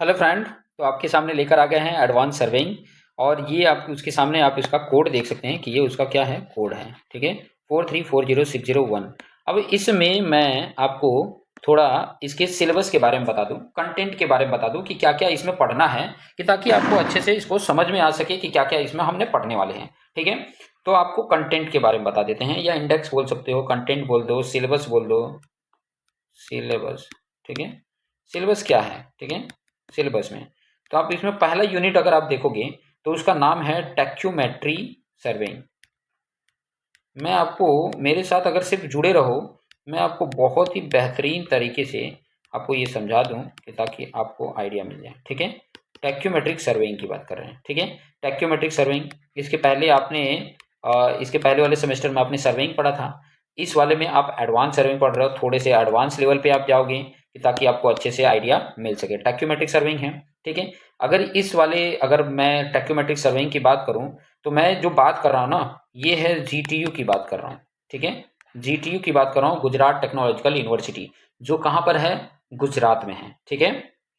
Hello friend. तो आपके सामने लेकर आ गए हैं एडवांस सर्वेइंग। और ये आप उसके सामने आप इसका कोड देख सकते हैं कि ये उसका क्या है, कोड है। ठीक है, 4340601। अब इसमें मैं आपको थोड़ा इसके सिलेबस के बारे में बता दूं, कंटेंट के बारे में बता दूं कि क्या क्या इसमें पढ़ना है, कि ताकि आपको अच्छे से इसको समझ में आ सके कि क्या क्या इसमें हमने पढ़ने वाले हैं। ठीक है, तो आपको कंटेंट के बारे में बता देते हैं, या इंडेक्स बोल सकते हो, कंटेंट बोल दो, सिलेबस बोल दो। सिलेबस, ठीक है, सिलेबस क्या है, ठीक है, सिलेबस में तो आप इसमें पहला यूनिट अगर आप देखोगे तो उसका नाम है टैक्यूमेट्री सर्वेइंग। मैं आपको, मेरे साथ अगर सिर्फ जुड़े रहो, मैं आपको बहुत ही बेहतरीन तरीके से आपको ये समझा दूं कि ताकि आपको आइडिया मिल जाए। ठीक है, टैक्यूमेट्रिक सर्वेइंग की बात कर रहे हैं। ठीक है, टैक्यूमेट्रिक सर्वेइंग, इसके पहले आपने इसके पहले वाले सेमेस्टर में आपने सर्वेइंग पढ़ा था। इस वाले में आप एडवांस सर्वेइंग पढ़ रहे हो, थोड़े से एडवांस लेवल पे आप जाओगे कि ताकि आपको अच्छे से आइडिया मिल सके। टैक्यूमेट्रिक सर्वेइंग है। ठीक है, अगर मैं टैक्यूमेट्रिक सर्वेइंग की बात करूं तो मैं जो बात कर रहा हूं ना, ये है जीटीयू की बात कर रहा हूँ। ठीक है, जीटीयू की बात कर रहा हूँ, गुजरात टेक्नोलॉजिकल यूनिवर्सिटी, जो कहाँ पर है, गुजरात में है। ठीक है,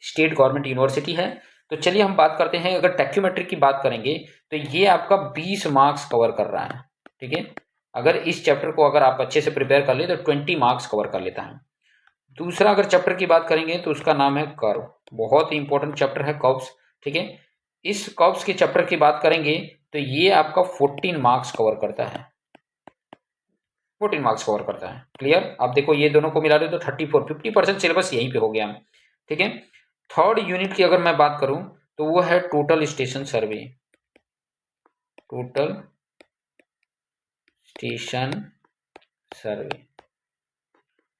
स्टेट गवर्नमेंट यूनिवर्सिटी है। तो चलिए हम बात करते हैं, अगर टैक्यूमेट्रिक की बात करेंगे तो ये आपका 20 मार्क्स कवर कर रहा है। ठीक है, अगर इस चैप्टर को अगर आप अच्छे से प्रिपेयर कर ले तो 20 मार्क्स कवर कर लेता है। दूसरा अगर चैप्टर की बात करेंगे तो उसका नाम है कर्व, बहुत ही इंपॉर्टेंट चैप्टर है कर्व्स। ठीक है, इस कर्व्स के चैप्टर की बात करेंगे तो ये आपका 14 मार्क्स कवर करता है। 14 मार्क्स कवर करता है। क्लियर, आप देखो ये दोनों को मिला दो तो 50% सिलेबस यहीं पे हो गया। ठीक है, थर्ड यूनिट की अगर मैं बात करूं तो वो है total station survey. Total station survey,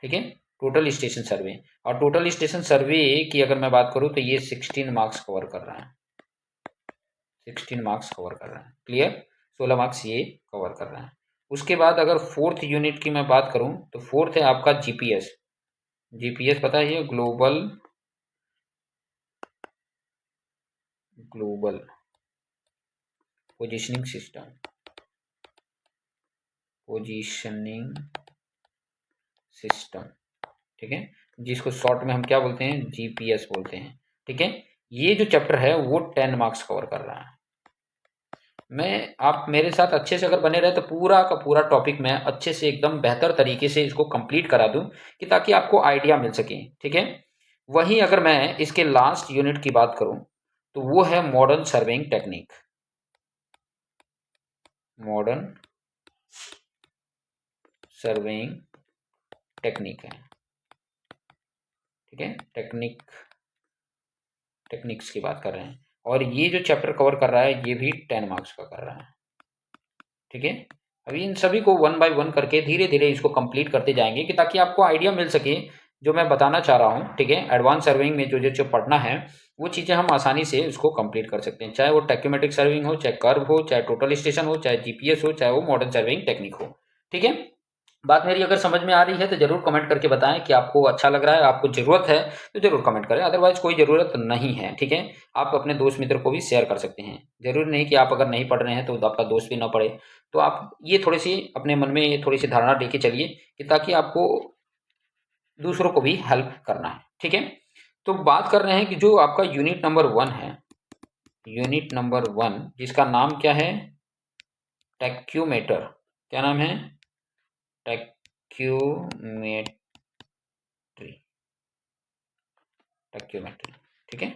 ठीक है, टोटल स्टेशन सर्वे। और टोटल स्टेशन सर्वे की अगर मैं बात करूं तो ये 16 मार्क्स कवर कर रहा है। 16 मार्क्स कवर कर रहा है। क्लियर, 16 मार्क्स ये कवर कर रहा है। उसके बाद अगर फोर्थ यूनिट की मैं बात करूं तो फोर्थ है आपका जीपीएस। जीपीएस पता है, ये global global positioning system, positioning system. ठीक है, जिसको शॉर्ट में हम क्या बोलते हैं, जीपीएस बोलते हैं। ठीक है, ये जो चैप्टर है वो 10 मार्क्स कवर कर रहा है। आप मेरे साथ अच्छे से अगर बने रहे तो पूरा का पूरा टॉपिक मैं अच्छे से एकदम बेहतर तरीके से इसको कंप्लीट करा दूं कि ताकि आपको आइडिया मिल सके। ठीक है, वहीं अगर मैं इसके लास्ट यूनिट की बात करूं तो वो है modern surveying technique. Modern surveying technique है। ठीक है, टेक्निक्स की बात कर रहे हैं, और ये जो चैप्टर कवर कर रहा है ये भी 10 मार्क्स का कर रहा है। ठीक है, अभी इन सभी को वन बाय वन करके धीरे धीरे इसको कंप्लीट करते जाएंगे कि ताकि आपको आइडिया मिल सके जो मैं बताना चाह रहा हूँ। ठीक है, एडवांस सर्विंग में जो जो पढ़ना है वो चीज़ें हम आसानी से उसको कंप्लीट कर सकते हैं, चाहे वो टैक्योमेट्रिक सर्विंग हो, चाहे कर्व हो, चाहे टोटल स्टेशन हो, चाहे जीपीएस हो, चाहे वो मॉडर्न सर्विंग टेक्निक हो। ठीक है, बात मेरी अगर समझ में आ रही है तो जरूर कमेंट करके बताएं कि आपको अच्छा लग रहा है, आपको जरूरत है तो जरूर कमेंट करें, अदरवाइज कोई ज़रूरत नहीं है। ठीक है, आप अपने दोस्त मित्र को भी शेयर कर सकते हैं। जरूरी नहीं कि आप अगर नहीं पढ़ रहे हैं तो आपका दोस्त भी ना पढ़े। तो आप ये थोड़ी सी अपने मन में थोड़ी सी धारणा लेके चलिए कि ताकि आपको दूसरों को भी हेल्प करना है। ठीक है, तो बात कर रहे हैं कि जो आपका यूनिट नंबर 1 है, यूनिट नंबर 1 जिसका नाम क्या है, टैक्यूमेटर। क्या नाम है, टैक्यूमेट्री। टैक्यूमेट्री, ठीक है,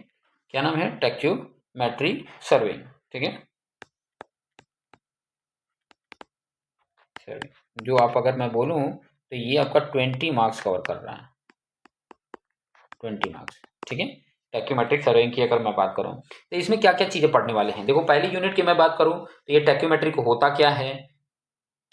क्या नाम है, टैक्यूमेट्री सर्वेइंग। ठीक है, सर्वे जो आप अगर मैं बोलूं तो ये आपका 20 मार्क्स कवर कर रहा है। 20 मार्क्स। ठीक है, टैक्यूमेट्रिक सर्वेइंग की अगर मैं बात करूं तो इसमें क्या क्या चीज़ें पढ़ने वाले हैं। देखो, पहली यूनिट की मैं बात करूं तो ये टैक्यूमेट्रिक होता क्या है,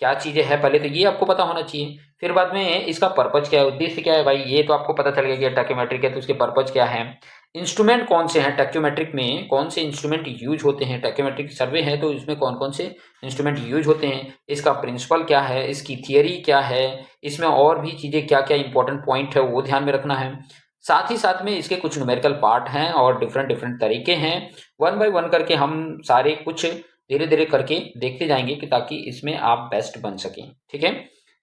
क्या चीज़ें हैं, पहले तो ये आपको पता होना चाहिए। फिर बाद में इसका पर्पज क्या है, उद्देश्य क्या है, भाई ये तो आपको पता चल गया कि टैक्योमेट्रिक है तो उसके पर्पज क्या है। इंस्ट्रूमेंट कौन से हैं टैक्योमेट्रिक में, कौन से इंस्ट्रूमेंट यूज होते हैं, टैक्योमेट्रिक सर्वे है तो इसमें कौन कौन से इंस्ट्रूमेंट यूज होते हैं, इसका प्रिंसिपल क्या है, इसकी थियरी क्या है, इसमें और भी चीज़ें क्या क्या इंपॉर्टेंट पॉइंट है वो ध्यान में रखना है। साथ ही साथ में इसके कुछ न्यूमेरिकल पार्ट हैं और डिफरेंट डिफरेंट तरीके हैं। वन बाय वन करके हम सारे कुछ धीरे धीरे करके देखते जाएंगे कि ताकि इसमें आप बेस्ट बन सकें। ठीक है,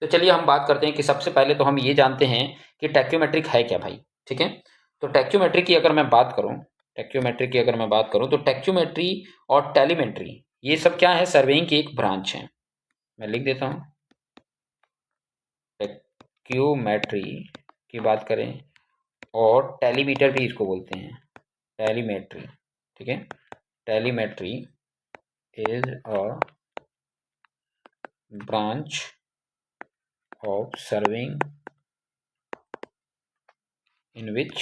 तो चलिए हम बात करते हैं कि सबसे पहले तो हम ये जानते हैं कि टैक्योमेट्रिक है क्या भाई। ठीक है, तो टैक्योमेट्रिक की अगर मैं बात करूं टैक्योमेट्री की अगर मैं बात करूं तो टैक्योमेट्री और टेलीमेट्री ये सब क्या है, सर्वेइंग की एक ब्रांच है। मैं लिख देता हूं, टैक्योमेट्री की बात करें और टेलीमीटर भी इसको बोलते हैं, टेलीमेट्री, ठीक है। Telemetry is a branch of surveying in which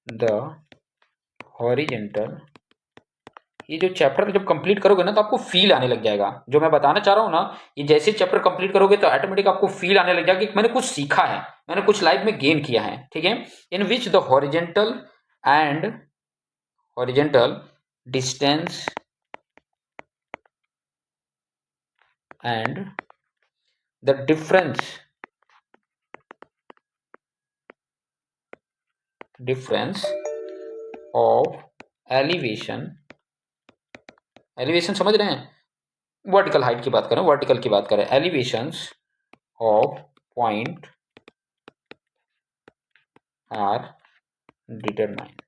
the horizontal, ये जो चैप्टर जब कंप्लीट करोगे ना तो आपको फील आने लग जाएगा, जो मैं बताना चाह रहा हूँ ना, ये जैसे चैप्टर कंप्लीट करोगे तो ऑटोमेटिक आपको फील आने लग जाएगा कि मैंने कुछ सीखा है, मैंने कुछ लाइफ में गेन किया है, ठीक है। In which the horizontal distance and the difference of elevation, elevation समझ रहे हैं, वर्टिकल हाइट की बात करें, वर्टिकल की बात करें, elevations of point are determined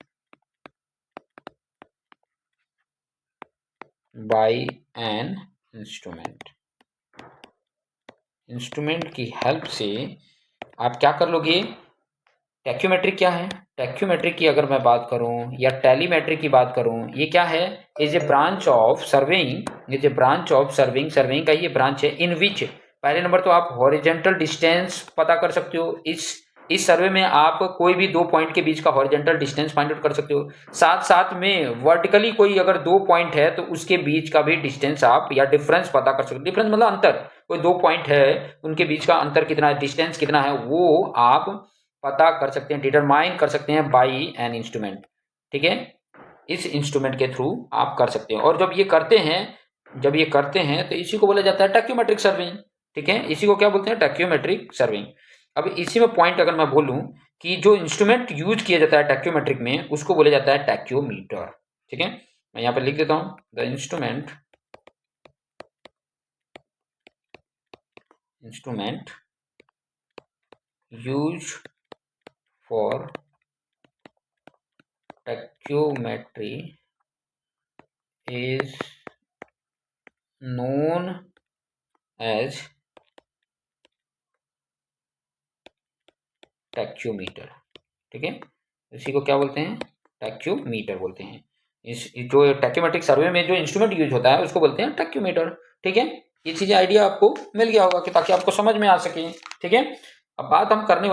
by an instrument. Instrument की हेल्प से आप क्या कर लोगे, टैक्योमेट्रिक क्या है, टैक्योमेट्रिक की अगर मैं बात करूं या टेलीमेट्रिक की बात करूं, ये क्या है, is a branch of surveying, is a branch of surveying, surveying का ये ब्रांच है इन विच, पहले नंबर तो आप हॉरिजेंटल डिस्टेंस पता कर सकते हो, इस सर्वे में आप कोई भी दो पॉइंट के बीच का हॉरिजेंटल डिस्टेंस फाइंड आउट कर सकते हो, साथ साथ में वर्टिकली कोई अगर दो पॉइंट है तो उसके बीच का भी डिस्टेंस आप या डिफरेंस पता कर सकते हो, डिफरेंस मतलब अंतर, कोई दो पॉइंट है उनके बीच का अंतर कितना है, डिस्टेंस कितना है, वो आप पता कर सकते हैं, डिटरमाइन कर सकते हैं बाई एन इंस्ट्रूमेंट, ठीक है। इस इंस्ट्रूमेंट के थ्रू आप कर सकते हैं, और जब ये करते हैं तो इसी को बोला जाता है टैक्योमेट्रिक सर्वेइंग, ठीक है, इसी को क्या बोलते हैं, टैक्योमेट्रिक सर्वेइंग। अब इसी में पॉइंट अगर मैं बोलूं कि जो इंस्ट्रूमेंट यूज किया जाता है टैक्योमेट्रिक में उसको बोला जाता है टैक्योमीटर, ठीक है। मैं यहाँ पे लिख देता हूं, the instrument use for tacheometry is known as tacheometer, ठीक है, इसी को क्या बोलते हैं, टैक्योमीटर बोलते हैं। इस जो टैक्योमेट्रिक सर्वे में जो इंस्ट्रूमेंट यूज होता है उसको बोलते हैं टैक्योमीटर, ठीक है। ये चीजें आइडिया आपको मिल गया होगा कि ताकि आपको समझ में आ सके, ठीक है। अब बात हम करने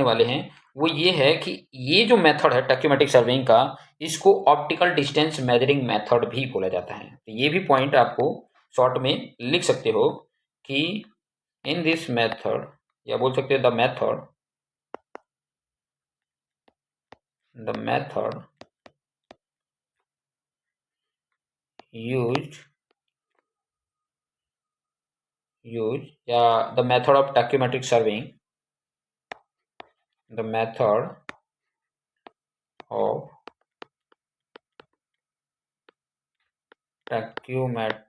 वाले हैं वो ये है कि ये जो मेथड है टैक्योमेट्रिक सर्वेइंग का, इसको ऑप्टिकल डिस्टेंस मेजरिंग मेथड भी बोला जाता है। तो ये भी पॉइंट आपको शॉर्ट में लिख सकते हो कि इन दिस मेथड, या बोल सकते हैं द मेथड यूज या the method of tacheometric surveying, the method of tacheometry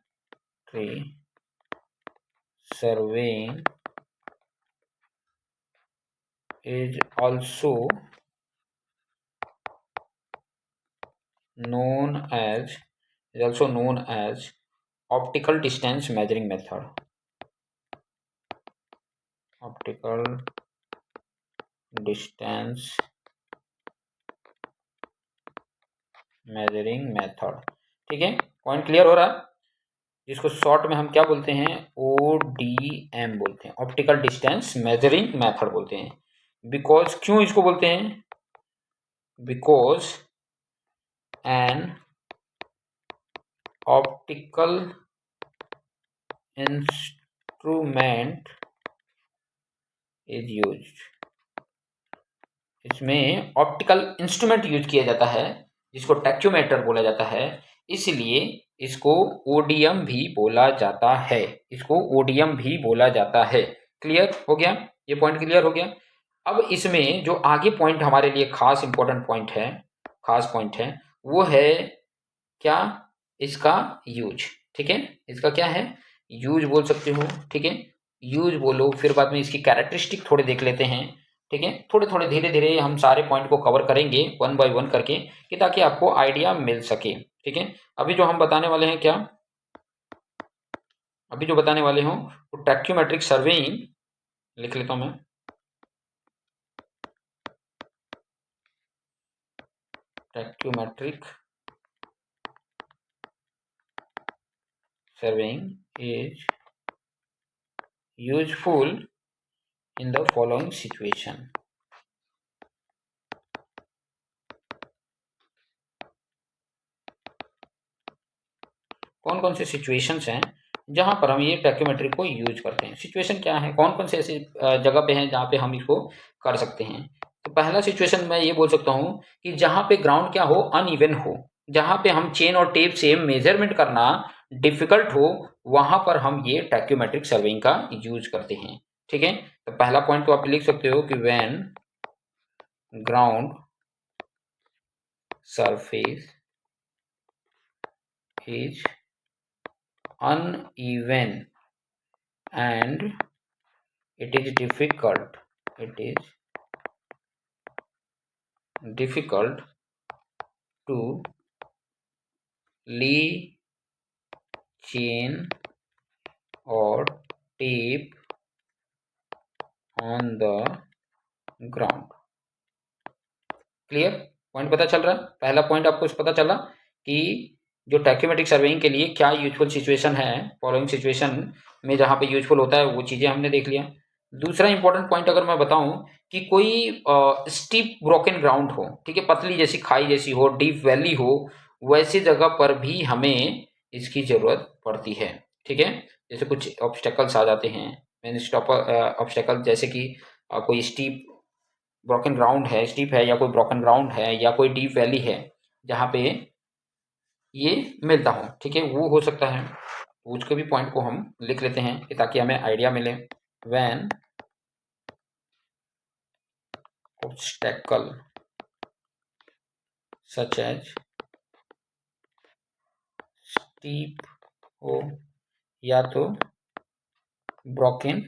surveying is also known as optical distance measuring method, optical distance measuring method, ठीक है। पॉइंट क्लियर हो रहा है, जिसको शॉर्ट में हम क्या बोलते हैं, ODM बोलते हैं, ऑप्टिकल डिस्टेंस मेजरिंग मेथड बोलते हैं। बिकॉज, क्यों इसको बोलते हैं, because an optical instrument is used, इसमें ऑप्टिकल इंस्ट्रूमेंट यूज किया जाता है जिसको टैक्योमीटर बोला जाता है, इसलिए इसको ओडीएम भी बोला जाता है, क्लियर हो गया, ये पॉइंट क्लियर हो गया। अब इसमें जो आगे पॉइंट हमारे लिए खास इंपॉर्टेंट पॉइंट है वो है क्या, इसका यूज, ठीक है, इसका क्या है, यूज बोल सकते हो, ठीक है, यूज बोलो, फिर बाद में इसकी कैरेक्टरिस्टिक थोड़े देख लेते हैं, ठीक है। थोड़े थोड़े धीरे धीरे हम सारे पॉइंट को कवर करेंगे वन बाय वन करके, कि ताकि आपको आइडिया मिल सके। ठीक है। अभी जो हम बताने वाले हैं क्या, अभी जो बताने वाले हूँ वो टैक्योमेट्रिक सर्वेइंग, लिख लेता हूँ मैं, tacheometric surveying is useful in the following situation. कौन कौन से सिचुएशंस हैं जहां पर हम ये टैक्योमेट्री को यूज करते हैं। सिचुएशन क्या है, कौन कौन से ऐसी जगह पे हैं जहां पे हम इसको कर सकते हैं। तो पहला सिचुएशन मैं ये बोल सकता हूं कि जहां पे ग्राउंड क्या हो, अनइवन हो, जहां पे हम चेन और टेप से मेजरमेंट करना डिफिकल्ट हो, वहां पर हम ये टैक्योमेट्रिक सर्वेइंग का यूज करते हैं। ठीक है। तो पहला पॉइंट तो आप लिख सकते हो कि when ground surface is uneven and it is difficult to lay chain or tape on the ground। Clear point पता चल रहा है। पहला पॉइंट आपको पता चला कि जो टैक्योमेट्रिक सर्वेइंग के लिए क्या यूजफुल सिचुएशन है, फॉलोइंग सिचुएशन में जहां पे यूजफुल होता है वो चीजें हमने देख लिया। दूसरा इंपॉर्टेंट पॉइंट अगर मैं बताऊं कि कोई स्टीप ब्रोकन ग्राउंड हो, ठीक है, पतली जैसी खाई जैसी हो, डीप वैली हो, वैसी जगह पर भी हमें इसकी जरूरत पड़ती है। ठीक है। जैसे कुछ ऑब्स्टेकल्स आ जाते हैं, मैंने स्टॉप ऑब्स्टेकल, जैसे कि कोई स्टीप ब्रोकन ग्राउंड है, स्टीप है, या कोई ब्रोकन ग्राउंड है, या कोई डीप वैली है जहाँ पे ये मिलता हो। ठीक है, वो हो सकता है। उसके भी पॉइंट को हम लिख लेते हैं ताकि हमें आइडिया मिले। When obstacle such as steep हो या तो ब्रोकन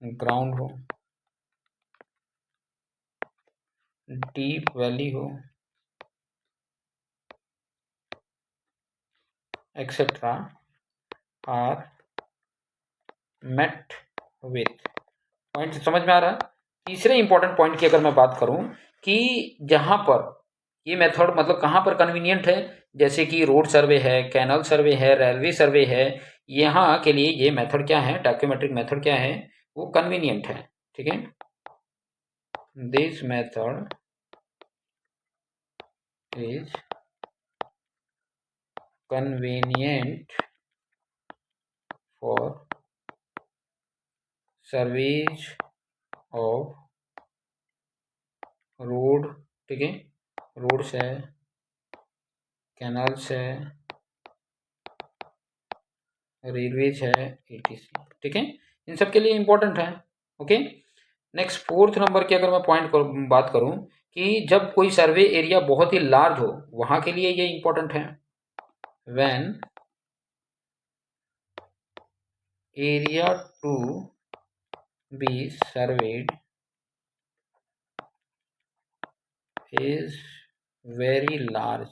ग्राउंड हो, डीप वैली हो, et cetera are met with. Point समझ में आ रहा है। तीसरे इंपॉर्टेंट पॉइंट की अगर मैं बात करूं कि जहां पर ये मेथड मतलब कहां पर कन्वीनियंट है, जैसे कि रोड सर्वे है, कैनल सर्वे है, रेलवे सर्वे है, यहाँ के लिए ये मेथड क्या है, टैक्योमेट्रिक मेथड क्या है, वो कन्वीनियंट है। ठीक है। This method is convenient for surveys of road, ठीक है, रोड्स है, कैनल्स है, रेलवेज है, etc। ठीक है, इन सब के लिए इंपॉर्टेंट है। ओके। नेक्स्ट फोर्थ नंबर की अगर मैं पॉइंट बात करूं कि जब कोई सर्वे एरिया बहुत ही लार्ज हो, वहां के लिए ये इंपॉर्टेंट है। When area to be surveyed is very large,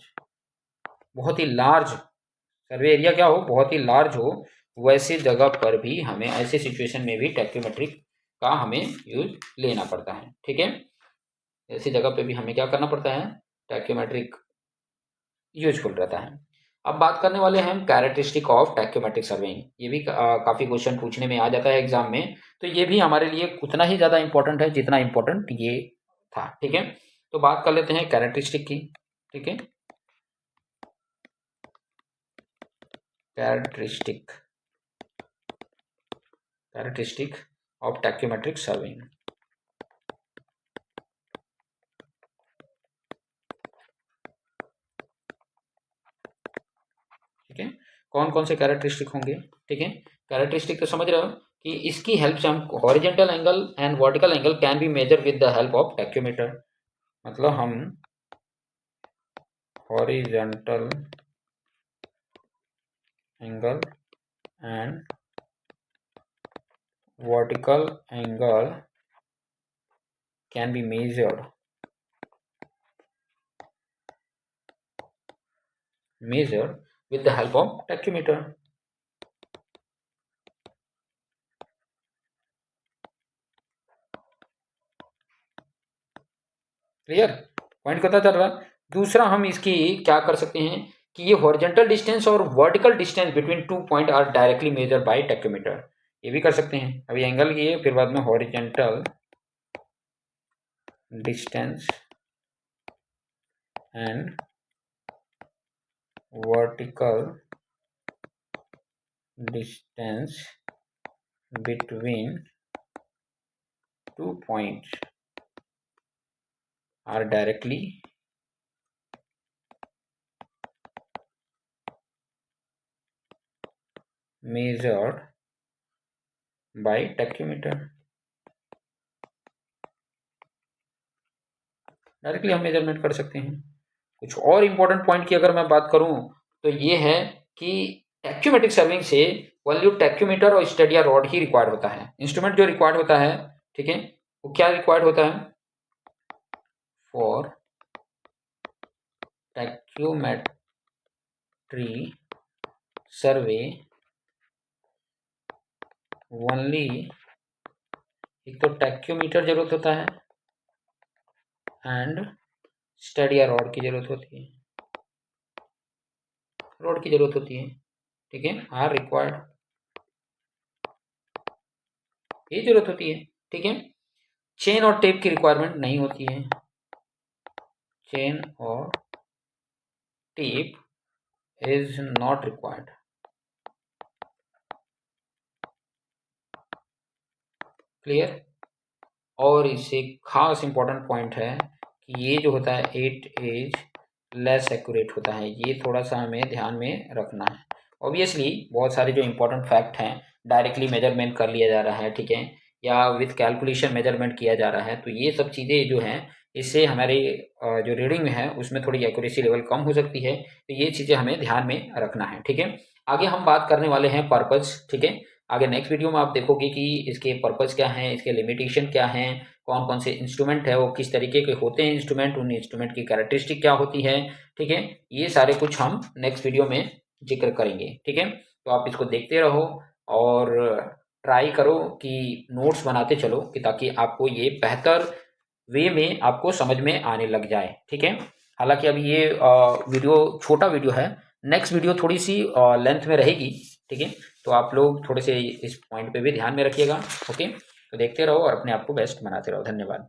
बहुत ही लार्ज सर्वे एरिया क्या हो, बहुत ही लार्ज हो, वैसे जगह पर भी हमें, ऐसे सिचुएशन में भी टैक्योमेट्रिक का हमें यूज लेना पड़ता है। ठीक है। ऐसी जगह पे भी हमें क्या करना पड़ता है, टैक्योमेट्रिक यूजफुल रहता है। अब बात करने वाले हैं हम कैरेक्टरिस्टिक ऑफ टैक्योमेट्रिक सर्वेइंग। ये भी काफी क्वेश्चन पूछने में आ जाता है एग्जाम में, तो ये भी हमारे लिए उतना ही ज्यादा इंपॉर्टेंट है जितना इंपॉर्टेंट ये था। ठीक है। तो बात कर लेते हैं कैरेक्टरिस्टिक की। ठीक है। Characteristic characteristic of tacheometric surveying. ठीक है। कौन कौन से कैरेक्टरिस्टिक होंगे। ठीक है। कैरेक्टरिस्टिक तो समझ रहे हो कि इसकी हेल्प से हम horizontal angle and vertical angle can be measure with the help of tacheometer. मतलब हम horizontal angle and vertical angle can be measured with the help of tachymeter. Clear, point पता चल रहा है। दूसरा हम इसकी क्या कर सकते हैं कि ये हॉरिजॉन्टल डिस्टेंस और vertical distance between 2 point are directly measure by tacheometer, ये भी कर सकते हैं। अभी एंगल की है, फिर बाद में horizontal distance and vertical distance between 2 points are directly measured by tachymeter। Directly हम मेजरमेंट कर सकते हैं। कुछ और इंपॉर्टेंट पॉइंट की अगर मैं बात करूं तो ये है कि टैक्योमेट्रिक सर्विंग से ओनली टैक्योमीटर और स्टेडिया रॉड ही रिक्वायर्ड होता है। इंस्ट्रूमेंट जो रिक्वायर्ड होता है, ठीक है, वो क्या रिक्वायर्ड होता है? फॉर टैक्योमेट्री सर्वे ओनली एक तो टैक्योमीटर जरूरत होता है एंड स्टेडिया रॉड की जरूरत होती है, रॉड की जरूरत होती है, ठीक है, आर रिक्वायर्ड, ये जरूरत होती है, ठीक है। चेन और टेप की रिक्वायरमेंट नहीं होती है, चेन और tape is not required. Clear. और इससे खास इंपॉर्टेंट पॉइंट है कि ये जो होता है 8 इज लेस एक्यूरेट होता है, ये थोड़ा सा हमें ध्यान में रखना है। ऑब्वियसली बहुत सारे जो इंपॉर्टेंट फैक्ट हैं, डायरेक्टली मेजरमेंट कर लिया जा रहा है, ठीक है, या विथ कैलकुलेशन मेजरमेंट किया जा रहा है, तो ये सब चीज़ें जो हैं इससे हमारी जो रीडिंग में है उसमें थोड़ी एक्यूरेसी लेवल कम हो सकती है, तो ये चीज़ें हमें ध्यान में रखना है, ठीक है। आगे हम बात करने वाले हैं पर्पज़, ठीक है। आगे नेक्स्ट वीडियो में आप देखोगे कि इसके पर्पज़ क्या हैं, इसके लिमिटेशन क्या हैं, कौन कौन से इंस्ट्रूमेंट है, वो किस तरीके के होते हैं इंस्ट्रूमेंट, उन इंस्ट्रूमेंट की कैरेक्टरिस्टिक क्या होती है, ठीक है, ये सारे कुछ हम नेक्स्ट वीडियो में जिक्र करेंगे, ठीक है। तो आप इसको देखते रहो और ट्राई करो कि नोट्स बनाते चलो कि ताकि आपको ये बेहतर वे में आपको समझ में आने लग जाए, ठीक है। हालांकि अभी ये वीडियो छोटा वीडियो है, नेक्स्ट वीडियो थोड़ी सी लेंथ में रहेगी, ठीक है, तो आप लोग थोड़े से इस पॉइंट पे भी ध्यान में रखिएगा, ओके। तो देखते रहो और अपने आप को बेस्ट बनाते रहो। धन्यवाद।